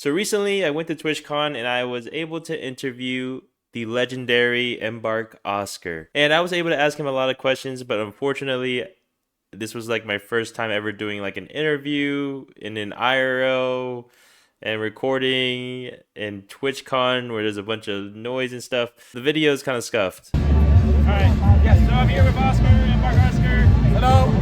So recently I went to TwitchCon and I was able to interview the legendary Embark Oscar. And I was able to ask him a lot of questions, but unfortunately this was like my first time ever doing like an interview in an IRL and recording in TwitchCon where there's a bunch of noise and stuff. The video is kind of scuffed. Alright, yes, so I'm here with Oscar, Embark Oscar. Hello.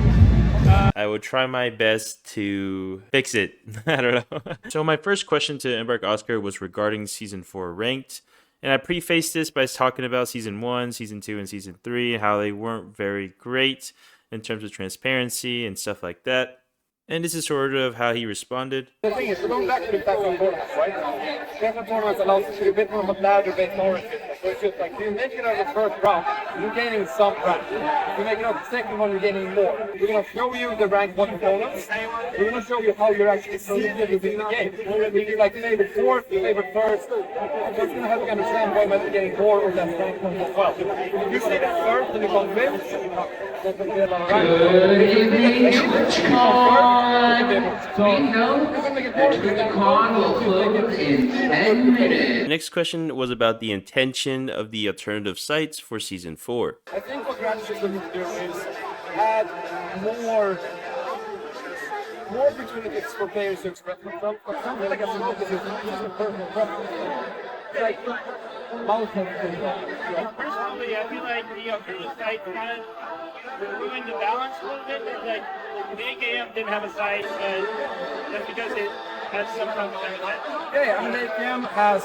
I would try my best to fix it. I don't know. So my first question to Embark Oscar was regarding Season 4 ranked. And I prefaced this by talking about Season 1, Season 2, and Season 3, and how they weren't very great in terms of transparency and stuff like that. And this is sort of how he responded. The thing is, we're going back to the platform tournaments, right? Platform tournaments allows you to do a bit more of a ladder-based ORF system. So it's just like, you make it out of the first round, you're gaining some rank. You make it out the second one, you're gaining more. We're going to show you the rank 1 opponents. We're going to show you how you're actually seated within the game. If you like favorite fourth, favorite first, it's going to help you understand why you might be getting more or less rank points as well. If you see that first and you come fifth, that's going to be a lot of rank. Good evening, TwitchCon. We know that TwitchCon will close in 10 minutes. Next question was about the intention of the alternative sites for Season 4. I think what Ratchet is looking to do is add more opportunities for players to express themselves. But something like a focus is just a personal preference. Like mouse Personally, I feel like the alternative site kind of ruined the balance a little bit. It's like the AKM didn't have a site, but that's because it has some kind of content. Yeah, I mean, the AKM has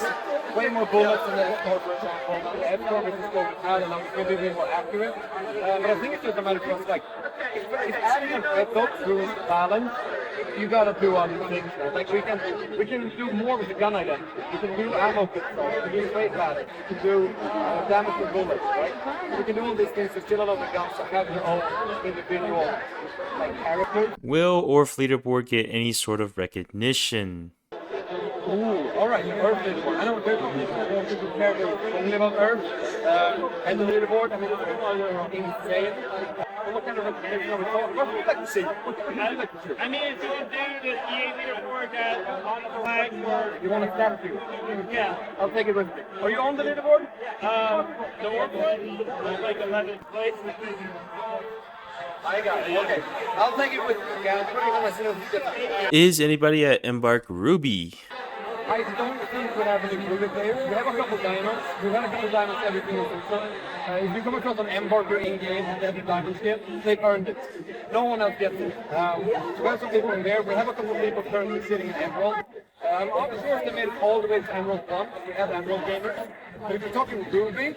way more bullets than the F-Core, for example. The F-Core, which is going to add a lot, maybe a bit more accurate. But I think it's just a matter of like, if adding a red dot ruins the balance, you gotta do other things. Like we can do more with the gun identity. We can do ammo control. We can do weight balance. We can do damage with bullets, right? We can do all these things. There's still a lot of guns that have their own individual like character. Will ORF Leaderboard get any sort of recognition? Ooh, alright, ORF Leaderboard. I know there's people who care only about ORF and the leaderboard. I mean, it's insane. What kind of recognition are we talking? What would you like to see? What would you like to see? I mean, if you would do the EA leaderboard on the flag or... You want a statue? Yeah. I'll take it with me. Are you on the leaderboard? The work one, like 11th place. I got it. Okay. I'll take it with me. Yeah, I'm putting it on as soon as we get Is anybody at Embark Ruby? I don't think we have any Ruby players. We have a couple diamonds. We've had a couple diamonds every single season. If you come across an Embarker in-game and they have a diamond skip, they've earned it. No one else gets it. So we have some people in there. We have a couple of people currently sitting in Emerald. I'm not sure if they made it all the way to Emerald 1, but we have Emerald gamers. But if you're talking Ruby,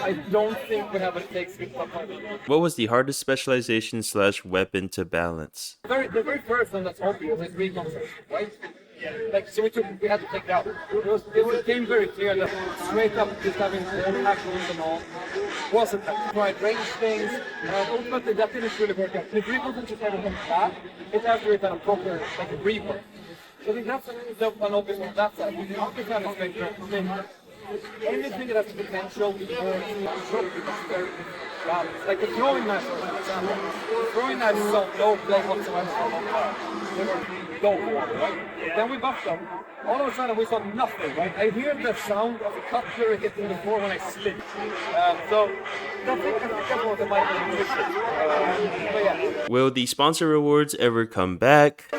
I don't think we have what it takes to get top 5. What was the hardest specialization / weapon to balance? The very first one that's obvious is Recon Sense, right? Like, so we had to take it out. It became very clear that straight up just having all actions and all wasn't that. Tried range things, and ultimately that didn't really work out. If Recon Sense just ever comes back, it's after it's done a proper like a rework. So I think that's an obvious one. That's that. The other kind of spectrum, I mean, anything that has the potential to very like the throwing knife, for example. The throwing knife is so low play whatsoever for a long time. They were low, right? Then we buffed them. All of a sudden we saw nothing, right? I hear the sound of a cutlery hitting the floor when I slip. So that's what the might be. But yeah. Will the sponsor rewards ever come back? So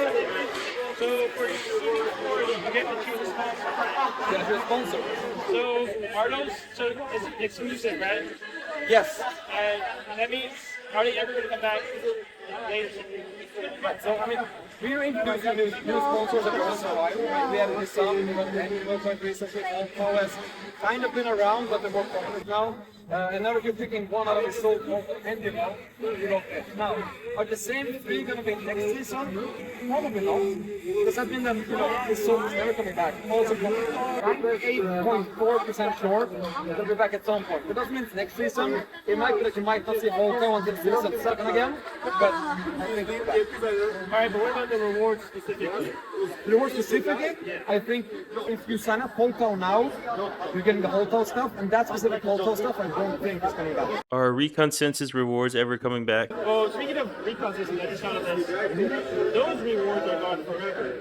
for you get to choose a sponsor. Get a sponsor. So are those it's exclusive, right? Yes. And that means are they ever going to come back later? Right, so I mean, we are introducing new sponsors every once in a while. Right? We added some, we got Animal quite recently. Alco has kind of been around, but they're more prominent now. And now if you're picking one out of the sold engine now, you don't get. Now, are the same 3 going to be next season? Probably not. Because that means that, the sold is never coming back. Also, I'm 8.4% sure they'll be back at some point. That doesn't mean it's next season. It might be that you might not see Volco until season 7 again, but I think it's back. Alright, but what about the rewards specifically? The reward specifically, I think if you sign up Hotel now, you're getting the Hotel stuff, and that specific Hotel stuff I don't think is coming back. Are Recon Sense's rewards ever coming back? Well, speaking of Recon Sense, I just found out that those rewards are gone forever.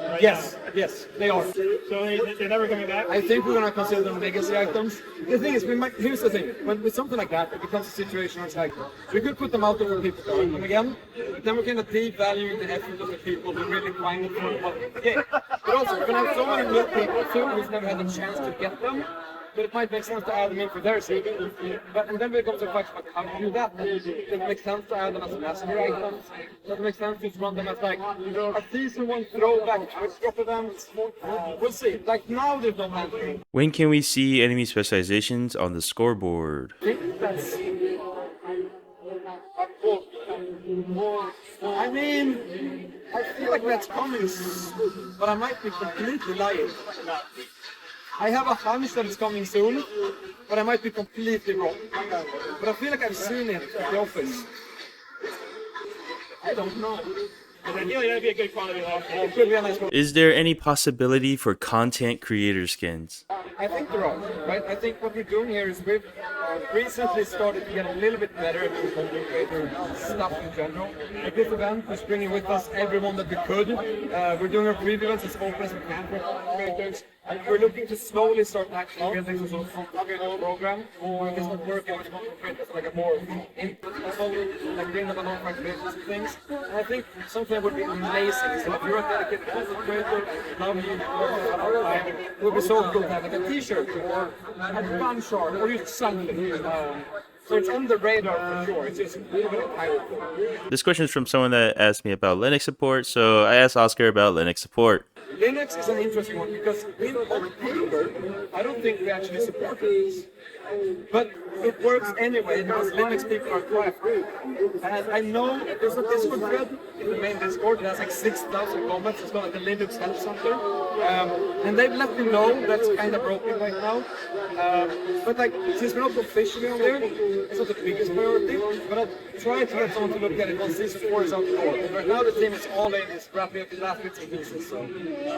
Right? right Yes, now. yes, they are. So they're never coming back? I think we're gonna consider them legacy items. The thing is, here's the thing: with something like that, it becomes a situation where it's like we could put them out there for people to earn them again, but then we're kind of devaluing the effort of the people who really find it for the game. But also, we're gonna have so many new people too who's never had the chance to get them. But it might make sense to add them in for their sake. And then it becomes a question about how to do that. Does it make sense to add them as mastery items? Does it make sense to run them as like a decent one throwback drop events? We'll see. Like now there's no plan. When can we see enemy specializations on the scoreboard? I think that's. I mean, I feel like that's coming, but I might be completely lying. I have a hunch that it's coming soon, but I might be completely wrong. But I feel like I've seen it at the office. I don't know. But I feel like that'd be a good quality option. It could be a nice one. Is there any possibility for content creator skins? I think there are, right? I think what we're doing here is we've recently started to get a little bit better at the content creator stuff in general. At this event, we're bringing with us everyone that we could. We're doing our preview events as open as we can for content creators. And we're looking to slowly start actually building some sort of content creator program. We can start working with content creators like a more input level, like bring them along for business and things. And I think something that would be amazing is that if you're a dedicated content creator, love you, it would be so cool to have like a t-shirt or a gun shard or just something. So it's on the radar for sure. It's just a little bit of pirate. This question is from someone that asked me about Linux support, so I asked Oscar about Linux support. Linux is an interesting one because on paper, I don't think we actually support it. But it works anyway because Linux people are crafty. And I know there's a Discord thread in the main Discord that has like 6,000 comments. It's called like the Linux Help Center. And they've let me know that's kind of broken right now. But like, since we're not officially on there, it's not the biggest priority. But I'll try to get someone to look at it once season 4 is out the door. Right now the team is all in, is wrapping up the last bits and pieces. So.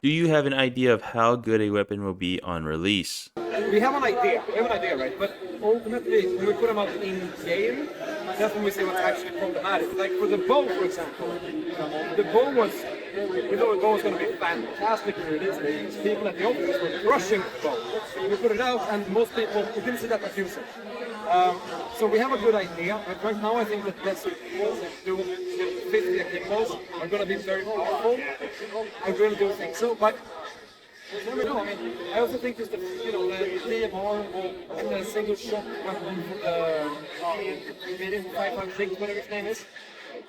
Do you have an idea of how good a weapon will be on release? We have an idea. right? But ultimately, when we put them out in game, that's when we see what's actually problematic. Like for the bow, for example, the bow was, we thought the bow was going to be fantastic in release. People at the office were crushing the bow. We put it out, and most people, we didn't see that much usage. So we have a good idea, but right now I think that let's do 50 equipos are going to be very powerful. I really do think so, but you never know. I mean, I also think just the DMR and the single shot weapon for the 556, whatever its name is.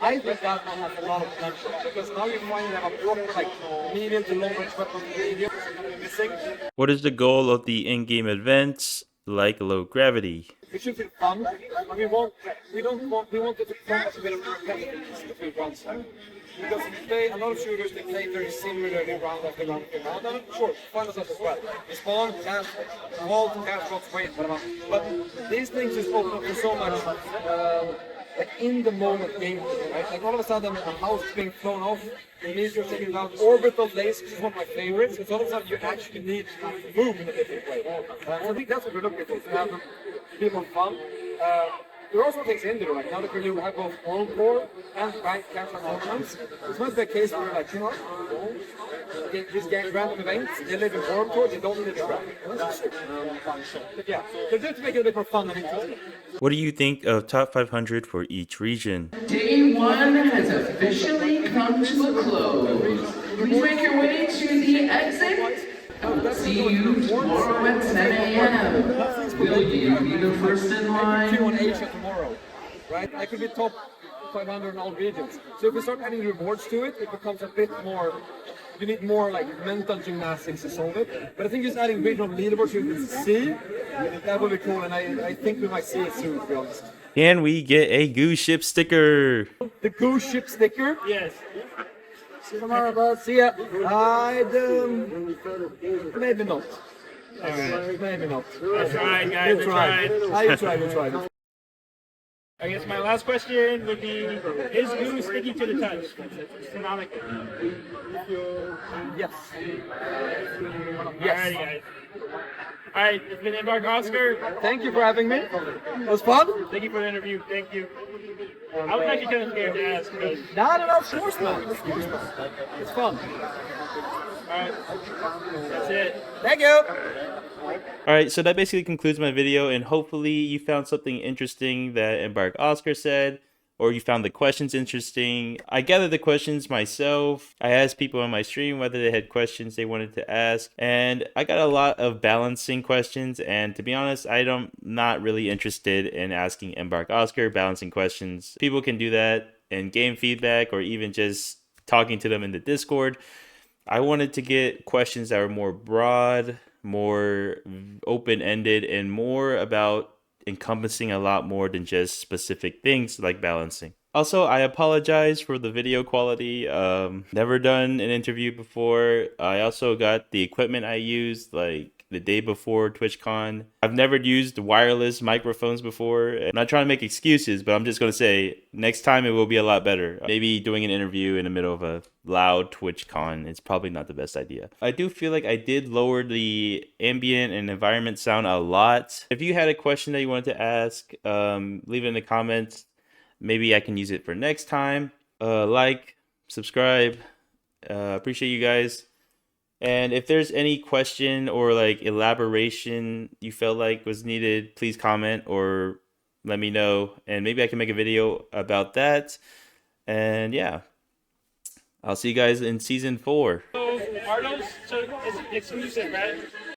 I think that one has a lot of potential because now you finally have a proper like medium to long range weapon missing. What is the goal of the in-game events like low gravity? It should be fun. We want it to come as a bit of repetitiveness between rounds. Because a lot of shooters, they play very similarly round after round after round. And sure, fun as well. It's fun, cast, hold, cast, shots, wait, whatever. But these things just open up for so much like in the moment gameplay, right? Like all of a sudden a house is being flown off, the means you're taking out orbital lace, which is one of my favorites. It's all of a sudden you actually need to move in a different way. So I think that's what we're looking for, to have them be more fun. There are also things in there right now that we have both encore and rank cash tournaments. It's not the case where we're like, you know, these games random events, they live in encore, they don't need a track. But yeah, they're just to make it a bit more fun and interesting. What do you think of top 500 for each region? Day 1 has officially come to a close. Please make your way to the exit. See you tomorrow at 10 a.m. Will you be the first in line? On Asia tomorrow, right? I could be top 500 in all regions. So if we start adding rewards to it, it becomes a bit more. You need more like mental gymnastics to solve it. But I think just adding regional leaderboards you can see, that would be cool. And I think we might see it soon, to be honest. Can we get a Goose Ship sticker? The Goose Ship sticker? Yes. See you tomorrow, bud. See ya. Maybe not. Alright. Maybe not. I tried, guys. You tried. You tried. I guess my last question would be, is glue sticky to the touch? Synonymic. Yes. Alrighty, guys. Alright, it's been Embark Oscar. Thank you for having me. It was fun. Thank you for the interview. Thank you. I was actually kind of scared to ask, but No, of course not. It's fun. Alright. That's it. Thank you. Alright, so that basically concludes my video, and hopefully you found something interesting that Embark Oscar said, or you found the questions interesting. I gathered the questions myself. I asked people on my stream whether they had questions they wanted to ask, and I got a lot of balancing questions, and to be honest, I'm not really interested in asking Embark Oscar balancing questions. People can do that in game feedback or even just talking to them in the Discord. I wanted to get questions that were more broad, more open-ended, and more about encompassing a lot more than just specific things like balancing. Also, I apologize for the video quality. Never done an interview before. I also got the equipment I used like the day before TwitchCon. I've never used wireless microphones before. I'm not trying to make excuses, but I'm just going to say next time it will be a lot better. Maybe doing an interview in the middle of a loud TwitchCon is probably not the best idea. I do feel like I did lower the ambient and environment sound a lot. If you had a question that you wanted to ask, leave it in the comments. Maybe I can use it for next time. Like, subscribe. Appreciate you guys. And if there's any question or like elaboration you felt like was needed, please comment or let me know. And maybe I can make a video about that. And yeah, I'll see you guys in season 4. So, are those, so it's exclusive, right?